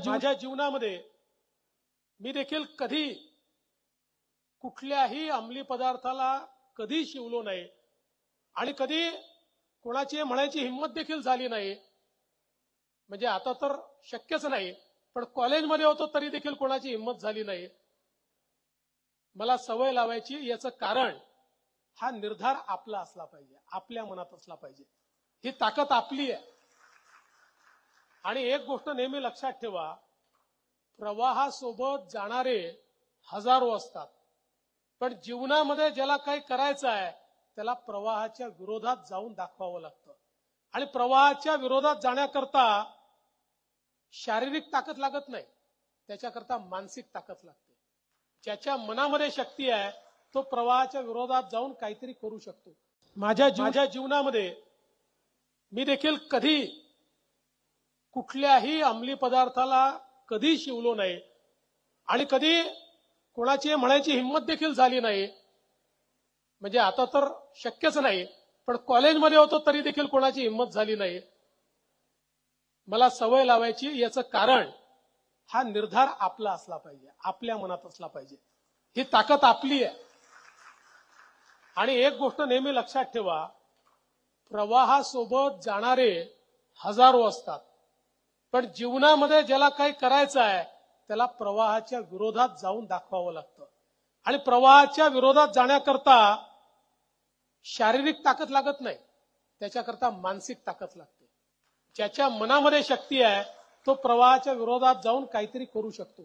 माझ्या जीवनामध्ये मी देखील कधी कुठल्याही अंमली पदार्थाला कधी शिवलो नाही आणि कधी कोणाची म्हणायची हिंमत देखील झाली नाही. म्हणजे आता तर शक्यच नाही, पण कॉलेजमध्ये होतो तरी देखील कोणाची हिंमत झाली नाही. मला सवय लावायची याचं कारण हा निर्धार आपला असला पाहिजे, आपल्या मनात असला पाहिजे. ही ताकद आपली आहे. आणि एक गोष्ट नेहमी लक्षात ठेवा, प्रवाहासोबत जाणारे हजारो असतात, पण जीवनामध्ये ज्याला काही करायचं आहे त्याला प्रवाहाच्या विरोधात जाऊन दाखवावं लागतं. आणि प्रवाहाच्या विरोधात जाण्याकरता शारीरिक ताकद लागत नाही, त्याच्याकरता मानसिक ताकद लागते. ज्याच्या मनामध्ये शक्ती आहे तो प्रवाहाच्या विरोधात जाऊन काहीतरी करू शकतो. माझ्या जीवनामध्ये मी देखील कधी कुठल्याही अंमली पदार्थाला कधी शिवलो नाही आणि कधी कोणाची म्हणायची हिंमत देखील झाली नाही. म्हणजे आता तर शक्यच नाही, पण कॉलेजमध्ये होतो तरी देखील कोणाची हिंमत झाली नाही. मला सवय लावायची याचं कारण हा निर्धार आपला असला पाहिजे, आपल्या मनात असला पाहिजे. ही ताकद आपली आहे. आणि एक गोष्ट नेहमी लक्षात ठेवा, प्रवाहासोबत जाणारे हजारो असतात, पण जीवनामध्ये ज्याला काही करायचं आहे त्याला प्रवाहाच्या विरोधात जाऊन दाखवावं लागतं. आणि प्रवाहाच्या विरोधात जाण्याकरता शारीरिक ताकद लागत नाही, त्याच्याकरता मानसिक ताकद लागते. ज्याच्या मनामध्ये शक्ती आहे तो प्रवाहाच्या विरोधात जाऊन काहीतरी करू शकतो.